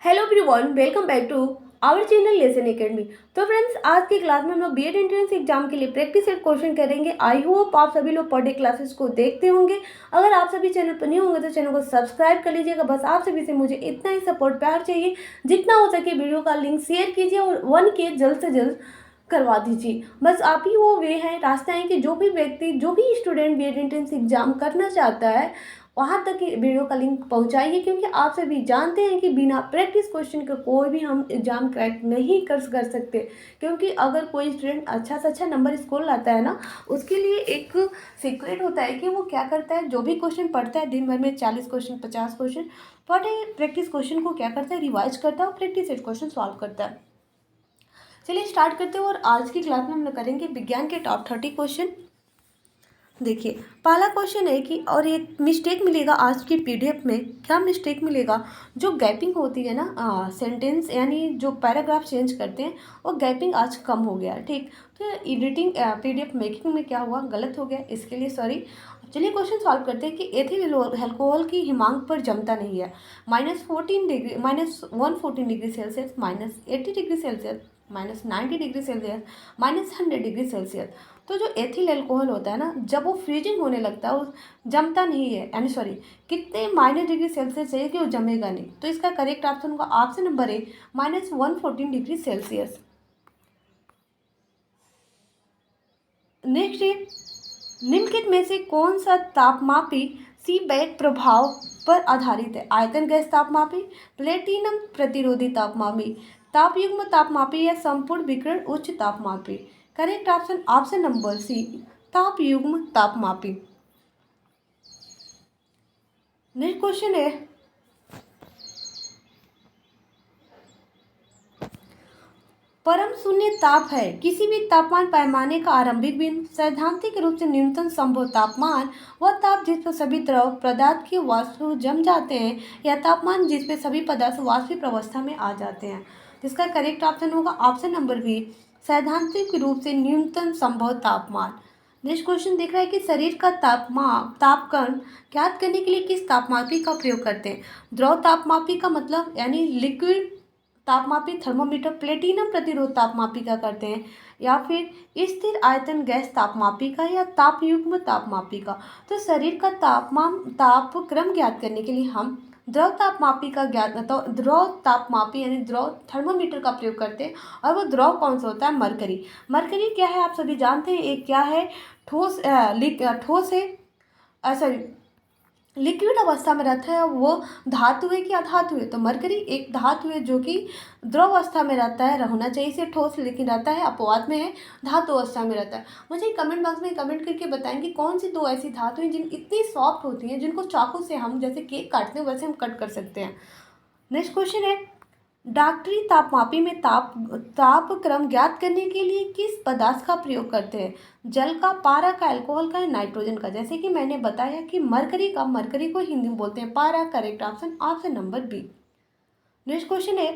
Hello everyone, welcome back to our channel lesson academy. तो friends, आज की class में हम लोग बीएड एंट्रेंस एग्जाम के लिए प्रैक्टिस सेट क्वेश्चन करेंगे। आई होप आप सभी लोग पर डे क्लासेस को देखते होंगे। अगर आप सभी चैनल पर नहीं होंगे तो चैनल को सब्सक्राइब कर लीजिएगा। बस आप सभी से मुझे इतना ही सपोर्ट प्यार चाहिए। जितना हो सके वीडियो का लिंक शेयर कीजिए और 1K जल्द से जल्द करवा दीजिए। बस आप ही वो वे हैं, रास्ता है कि जो भी व्यक्ति, जो भी स्टूडेंट बीएड एंट्रेंस एग्जाम करना चाहता है वहाँ तक वीडियो का लिंक पहुँचाइए, क्योंकि आप सभी जानते हैं कि बिना प्रैक्टिस क्वेश्चन के कोई भी हम एग्ज़ाम क्रैक नहीं कर सकते। क्योंकि अगर कोई स्टूडेंट अच्छा से अच्छा नंबर स्कोर लाता है ना, उसके लिए एक सीक्रेट होता है कि वो क्या करता है। जो भी क्वेश्चन पढ़ता है दिन भर में 40 क्वेश्चन 50 क्वेश्चन पढ़े, प्रैक्टिस क्वेश्चन को क्या करता है, रिवाइज करता है और प्रैक्टिस सेट क्वेश्चन सॉल्व करता है। चलिए स्टार्ट करते हैं। और आज की क्लास में हम लोग करेंगे विज्ञान के टॉप 30 क्वेश्चन। देखिए, पहला क्वेश्चन है कि और एक मिस्टेक मिलेगा आज की पीडीएफ में। क्या मिस्टेक मिलेगा? जो गैपिंग होती है ना, सेंटेंस यानी जो पैराग्राफ चेंज करते हैं, वो गैपिंग आज कम हो गया। ठीक, तो एडिटिंग पीडीएफ मेकिंग में क्या हुआ, गलत हो गया, इसके लिए सॉरी। चलिए क्वेश्चन सॉल्व करते हैं कि एथिल अल्कोहल की हिमांक पर जमता नहीं है। -14 degree, -114 degree Celsius, -80 degree Celsius, -90 degree Celsius, -100 degree Celsius. तो जो एथिल अल्कोहल होता है ना, जब वो फ्रीजिंग होने लगता है वो जमता नहीं है, यानी सॉरी, कितने -डिग्री सेल्सियस चाहिए कि वो जमेगा नहीं। तो इसका करेक्ट ऑप्शन होगा option number A, -114 degree Celsius. Next है, निम्नलिखित में से कौन सा तापमापी सीबेक प्रभाव पर आधारित है? आयतन गैस तापमापी, प्लेटिनम प्रतिरोधी तापमापी, तापयुग्म तापमापी या संपूर्ण विकिरण उच्च तापमापी। Correct option option number C, तापयुग्म तापमापी। नेक्स्ट क्वेश्चन है, परम शून्य ताप है किसी भी तापमान पैमाने का आरंभिक बिंदु। सैद्धांतिक रूप से न्यूनतम संभव तापमान वह ताप जिस पर सभी द्रव पदार्थ के वाष्प जम जाते हैं, या तापमान जिस पर सभी पदार्थ वाष्पिक अवस्था में आ जाते हैं। जिसका करेक्ट ऑप्शन होगा ऑप्शन नंबर बी, सैद्धांतिक रूप से न्यूनतम संभव तापमान। नेक्स्ट क्वेश्चन देख रहा है कि शरीर का तापमान ज्ञात करने के लिए किस तापमापी का प्रयोग करते हैं? द्रव तापमापी का मतलब यानी लिक्विड तापमापी थर्मोमीटर, प्लेटिनम प्रतिरोध तापमापी का करते हैं, या फिर स्थिर आयतन गैस तापमापी का, या तापयुग्म तापमापी का। तो शरीर का तापक्रम ज्ञात करने के लिए हम द्रव तापमापी का तो द्रव तापमापी यानी द्रव थर्मोमीटर का प्रयोग करते हैं। और वो द्रव कौन सा होता है? मरकरी। मरकरी क्या है आप सभी जानते हैं, एक क्या है, ठोस है, सॉरी, लिक्विड अवस्था में रहता है। वो धातु है कि अधातु है? तो मरकरी एक धातु है जो कि द्रव अवस्था में रहता है, होना चाहिए इसे ठोस, लेकिन रहता है अपवाद में है, धातु अवस्था में रहता है। मुझे कमेंट बॉक्स में कमेंट करके बताएंगे कौन सी दो ऐसी धातु हैं जिन इतनी सॉफ्ट होती हैं, जिनको चाकू से हम जैसे केक काटते हैं वैसे हम कट कर सकते हैं। नेक्स्ट क्वेश्चन है, डॉक्टरी तापमापी में तापक्रम ज्ञात करने के लिए किस पदार्थ का प्रयोग करते हैं? जल का, पारा का, अल्कोहल का, या नाइट्रोजन का? जैसे कि मैंने बताया कि मरकरी को हिंदी में बोलते हैं पारा। Correct option option number B. Next question है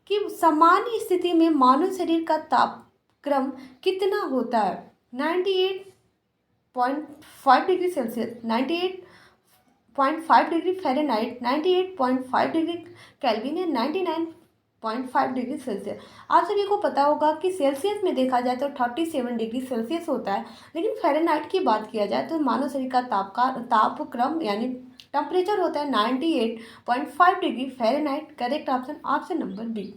कि सामान्य स्थिति में मानव शरीर का तापक्रम कितना होता है? 98.5 degree Celsius, 98.5 degree Fahrenheit, 98.5 degree kelvin, या 99.5 डिग्री सेल्सियस। आप सभी को पता होगा कि सेल्सियस में देखा जाए तो 37 डिग्री सेल्सियस होता है, लेकिन फ़ारेनहाइट की बात किया जाए तो मानव शरीर का तापक्रम यानी टेम्परेचर होता है 98.5 degree Fahrenheit. Correct option option number B.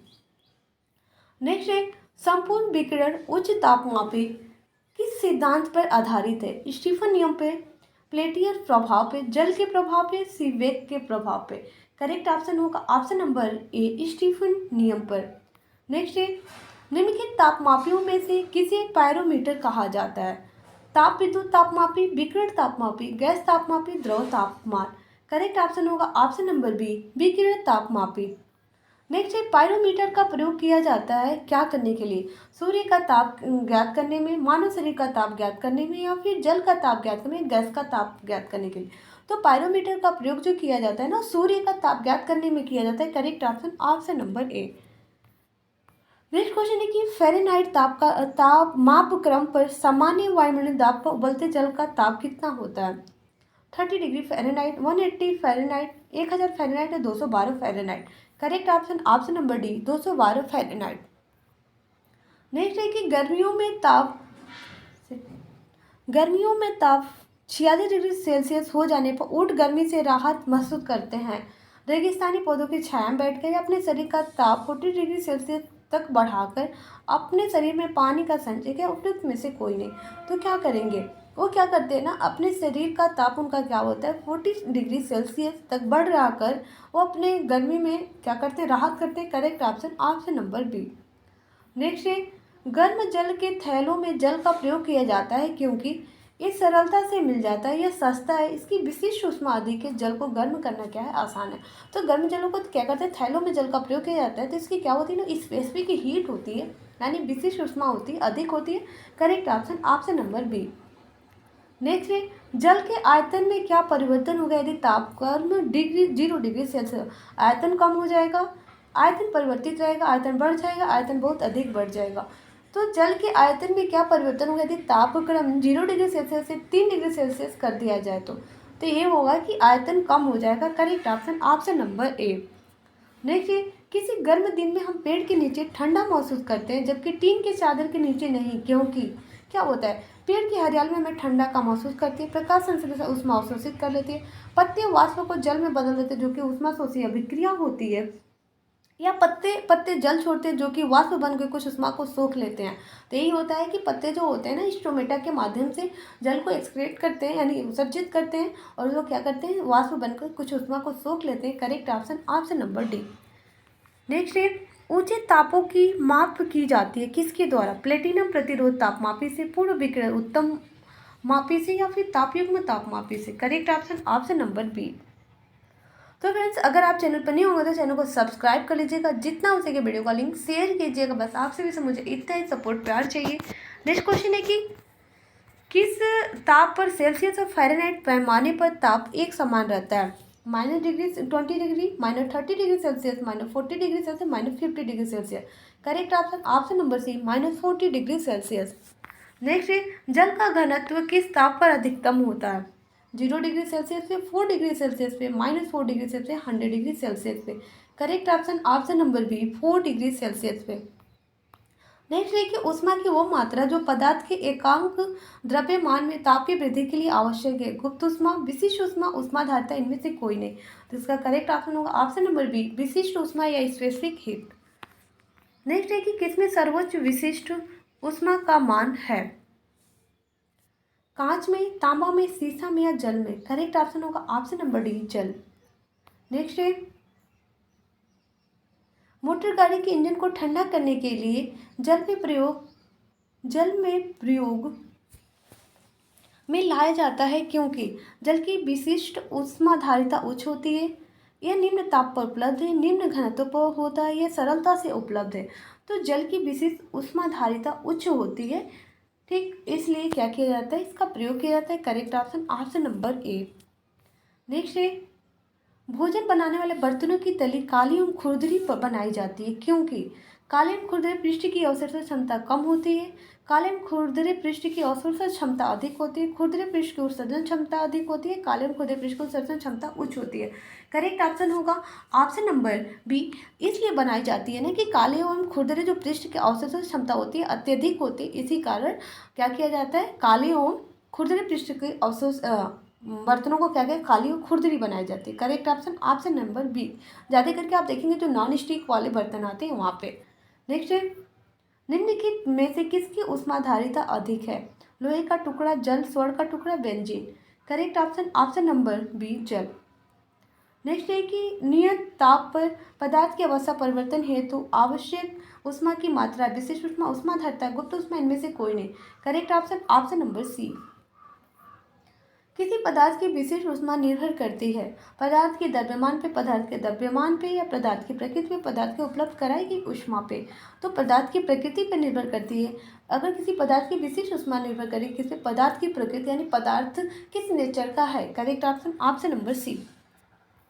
Next है, संपूर्ण विकिरण उच्च तापमापी किस सिद्धांत पर आधारित है? स्टीफन नियम पे, पेल्टियर प्रभाव पे, जल के प्रभाव पे, सीबेक के प्रभाव पे। करेक्ट ऑप्शन होगा ऑप्शन नंबर ए, स्टीफन नियम पर। नेक्स्ट है, निम्नलिखित तापमापियों में से किसे पायरोमीटर कहा जाता है? ताप विद्युत तापमापी, विकिरण तापमापी, गैस तापमापी, द्रव तापमान। करेक्ट ऑप्शन होगा ऑप्शन नंबर बी, विकिरण तापमापी। नेक्स्ट है, पायरोमीटर का प्रयोग किया जाता है क्या करने के लिए? सूर्य का ताप ज्ञात करने में, मानव शरीर का ताप ज्ञात करने में, या फिर जल का ताप ज्ञात करने में, गैस का ताप ज्ञात करने के लिए। तो पायरोमीटर का प्रयोग जो किया जाता है ना, सूर्य का ताप ज्ञात करने में किया जाता है। Correct option option number A. Next question है कि फ़ारेनहाइट तापमापक्रम पर सामान्य वायुमंडलीय दाब पर उबलते जल का ताप कितना होता है? 30 डिग्री फ़ारेनहाइट, 180 फ़ारेनहाइट, 1000 फ़ारेनहाइट या 212 Fahrenheit. Correct option number D 212 Fahrenheit. Next है कि गर्मियों में ताप 46 डिग्री सेल्सियस हो जाने पर ऊँट गर्मी से राहत महसूस करते हैं। रेगिस्तानी पौधों की छाया में बैठकर या अपने शरीर का ताप 40 डिग्री सेल्सियस तक बढ़ाकर अपने शरीर में पानी का संचय किया, उपयुक्त में से कोई नहीं। तो क्या करेंगे, वो क्या करते हैं ना, अपने शरीर का ताप उनका क्या होता है 40 डिग्री सेल्सियस तक बढ़ रहा कर वो अपने गर्मी में क्या करते हैं, राहत करते हैं। Correct option number B. Next है गर्म जल के थैलों में जल का प्रयोग किया जाता है क्योंकि ये सरलता से मिल जाता है, यह सस्ता है, इसकी विशिष्ट ऊष्मा अधिक है। जल को गर्म करना क्या है, आसान है। तो गर्म जलों को क्या करते हैं, थैलों में जल का प्रयोग किया जाता है, तो इसकी क्या होती है ना, स्पेसिफिक हीट होती है, यानी विशिष्ट ऊष्मा होती है, अधिक होती है। Correct option number B. Next है जल के आयतन में क्या परिवर्तन होगा यदि तापमान 0 डिग्री सेल्सियस। आयतन कम हो जाएगा, आयतन परिवर्तित रहेगा, आयतन बढ़ जाएगा, आयतन बहुत अधिक बढ़ जाएगा। तो जल के आयतन में क्या परिवर्तन होगा यदि तापक्रम 0 डिग्री सेल्सियस से 3 डिग्री सेल्सियस कर दिया जाए तो ये होगा कि आयतन कम हो जाएगा। Correct option number A. Next है किसी गर्म दिन में हम पेड़ के नीचे ठंडा महसूस करते हैं जबकि टीन के चादर के नीचे नहीं, क्योंकि क्या होता है, पेड़ की हरियाली में हमें ठंडा का महसूस करती है, प्रकाश संश्लेषण से ऊष्मा अवशोषित कर लेती है, पत्ते वाष्प को जल में बदल देते हैं जो कि ऊष्मा शोषी अभिक्रिया होती है, या पत्ते जल छोड़ते हैं जो कि वाष्प बनकर कुछ ऊष्मा को सोख लेते हैं। तो यही होता है कि पत्ते जो होते हैं ना स्टोमेटा के माध्यम से जल को एक्सक्रीट करते हैं, यानी विसर्जित करते हैं, और वो क्या करते हैं, वाष्प बनकर कुछ ऊष्मा को सोख लेते हैं। Correct option number D. Next है ऊंचे तापों की माप की जाती है किसके द्वारा, प्लेटिनम प्रतिरोध तापमापी से, पूर्व विकिरण उत्तम मापी से, या फिर तापयुग्म तापमापी से। Correct option number B. तो फ्रेंड्स अगर आप चैनल पर नहीं होंगे तो चैनल को सब्सक्राइब कर लीजिएगा, जितना हो सके वीडियो का लिंक शेयर कीजिएगा, बस आपसे भी मुझे इतना ही सपोर्ट प्यार चाहिए। नेक्स्ट क्वेश्चन है कि किस ताप पर सेल्सियस और फ़ारेनहाइट पैमाने पर ताप एक समान रहता है, -20 degree, -30 degree Celsius, -40 degree Celsius, -50 degree Celsius. Correct option number C -40 degree Celsius. Next है जल का घनत्व किस ताप पर अधिकतम होता है, 0 डिग्री सेल्सियस पे, 4 डिग्री सेल्सियस पे, -4 डिग्री सेल्सियस, 100 डिग्री सेल्सियस पे। Correct option number B 4 degree Celsius पे। नेक्स्ट है कि ऊष्मा की वो मात्रा जो पदार्थ के एकांक द्रव्यमान में तापीय वृद्धि के लिए आवश्यक है, गुप्त ऊष्मा, विशिष्ट ऊष्मा, ऊष्माधारिता, इनमें से कोई नहीं। तो इसका करेक्ट ऑप्शन होगा ऑप्शन नंबर बी विशिष्ट ऊष्मा या स्पेसिफिक हीट। नेक्स्ट है कि किसमें सर्वोच्च विशिष्ट ऊष्मा का मान है, कांच में, तांबा में, सीसा में, या जल में। करेक्ट ऑप्शन होगा ऑप्शन नंबर डी जल। नेक्स्ट है मोटर गाड़ी के इंजन को ठंडा करने के लिए जल में प्रयोग में लाया जाता है क्योंकि जल की विशिष्ट ऊष्माधारिता उच्च होती है, यह निम्न ताप पर उपलब्ध है, निम्न घनत्व पर होता है, यह सरलता से उपलब्ध है। तो जल की विशिष्ट ऊष्माधारिता उच्च होती है, ठीक, इसलिए क्या किया जाता है, इसका प्रयोग किया जाता है। Correct option number A. Next है भोजन बनाने वाले बर्तनों की तली काली एवं खुरदरी पर बनाई जाती है क्योंकि काले एवं खुरदरे पृष्ठ की अवशोषण क्षमता कम होती है, काले एवं खुरदरे पृष्ठ की अवशोषण क्षमता अधिक होती है, खुरदरे पृष्ठ की उत्सर्जन क्षमता अधिक होती है, काले एवं खुरदरे पृष्ठ की उत्सर्जन क्षमता उच्च होती है। करेक्ट ऑप्शन होगा ऑप्शन नंबर बी, इसलिए बनाई जाती है ना कि काले एवं खुरदरे जो पृष्ठ की अवशोषण क्षमता होती है अत्यधिक होती है, इसी कारण क्या किया जाता है, काले एवं खुरदरे पृष्ठ की बर्तनों को क्या क्या काली और खुरदरी बनाई जाती है। Correct option number B. ज़्यादा करके आप देखेंगे जो नॉन स्टिक वाले बर्तन आते हैं वहाँ पे। नेक्स्ट है निम्नलिखित में से किसकी ऊष्माधारिता अधिक है, लोहे का टुकड़ा, जल, स्वर्ण का टुकड़ा, benzene. Correct option number B जल। नेक्स्ट है कि नियत ताप पर पदार्थ की अवस्था परिवर्तन हेतु आवश्यक ऊष्मा की मात्रा, विशिष्ट ऊष्मा, ऊष्माधारिता, गुप्त ऊष्मा, इनमें से कोई नहीं। Correct option number C. किसी पदार्थ की विशिष्ट ऊष्मा निर्भर करती है पदार्थ के द्रव्यमान पे, पदार्थ के द्रव्यमान पे, या पदार्थ की प्रकृति पे, पदार्थ के उपलब्ध कराई गई ऊष्मा पे। तो पदार्थ की प्रकृति पर निर्भर करती है। अगर किसी पदार्थ की विशिष्ट ऊष्मा निर्भर करे किसी पदार्थ की प्रकृति, यानी पदार्थ किस नेचर का है। Correct option number C.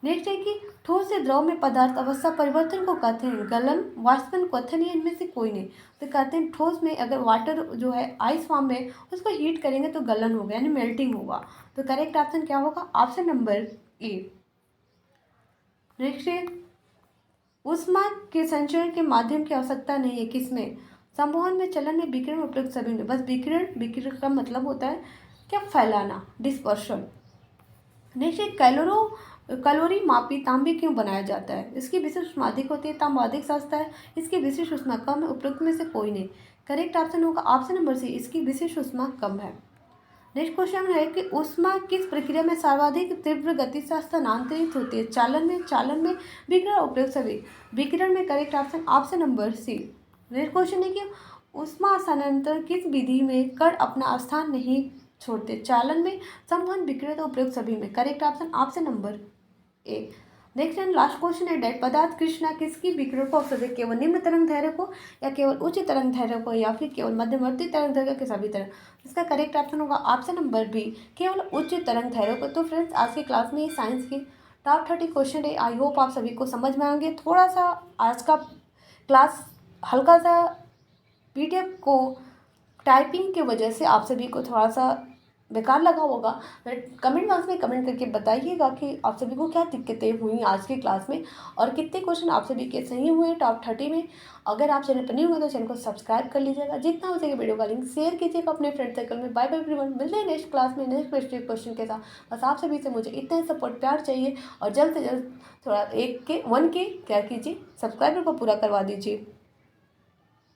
Next है कि ठोस से द्रव में पदार्थ अवस्था परिवर्तन को कहते हैं गलन, वाष्पन, क्वथन, या इनमें से कोई नहीं। तो कहते हैं ठोस में अगर वाटर जो है आइस फॉर्म में उसको हीट करेंगे तो गलन होगा, यानी मेल्टिंग होगा। तो करेक्ट ऑप्शन क्या होगा ऑप्शन नंबर ए। नेक्स्ट है, ऊष्मा के संचरण के माध्यम की आवश्यकता नहीं है किसमें? संवहन में, चलन में, विकिरण में, उपयुक्त सभी में। बस विकिरण, विकिरण का मतलब होता है क्या? फैलाना, डिस्पर्शन। नेक्स्ट है, कैलोरी मापी तांबे क्यों बनाया जाता है? इसकी विशिष्ट ऊष्मा अधिक होती है, तांबा अधिक सस्ता है, इसकी विशिष्ट ऊष्मा कम है, उपयुक्त में से कोई नहीं। करेक्ट ऑप्शन होगा ऑप्शन नंबर सी, इसकी विशिष्ट ऊष्मा कम है। नेक्स्ट क्वेश्चन है कि ऊष्मा किस प्रक्रिया में सर्वाधिक तीव्र गति से स्थानांतरित होती है? चालन में, विकिरण, उपयोग सभी। विकिरण में। Correct option option number C. Next question है कि ऊष्मा स्थानांतरण किस विधि में कण अपना स्थान नहीं छोड़ते? चालन में, संवहन, विकिरण, उपयोग सभी में। Correct option option number A. Next and last question है, डेट पदार्थ कृष्णा किसकी विकिरण को अवसर? केवल निम्न तरंग दैर्ध्य को, या केवल उच्च तरंग दैर्ध्य को, या फिर केवल मध्यवर्ती तरंग दैर्ध्य के सभी तरंग? इसका करेक्ट ऑप्शन होगा ऑप्शन नंबर बी, केवल उच्च तरंग दैर्ध्य को। तो फ्रेंड्स, आज की क्लास में साइंस की टॉप 30 क्वेश्चन है। आई होप आप सभी को समझ में आएंगे। थोड़ा सा आज का क्लास हल्का सा पीडीएफ को टाइपिंग की वजह से आप सभी को थोड़ा सा बेकार लगा होगा, बट कमेंट बॉक्स में कमेंट करके बताइएगा कि आप सभी को क्या दिक्कतें हुई आज की क्लास में और कितने क्वेश्चन आप सभी के सही हुए टॉप 30 में। अगर आप चैनल पर नहीं हुए तो चैनल को सब्सक्राइब कर लीजिएगा, जितना हो सके वीडियो का लिंक शेयर कीजिएगा अपने फ्रेंड सर्कल में। बाय बाय एवरीवन, मिलते हैं नेक्स्ट क्लास में नेक्स्ट क्वेश्चन के साथ। बस आप सभी से मुझे इतना ही सपोर्ट प्यार चाहिए और जल्द से जल्द थोड़ा 1K 1K क्या कीजिए, सब्सक्राइबर को पूरा करवा दीजिए।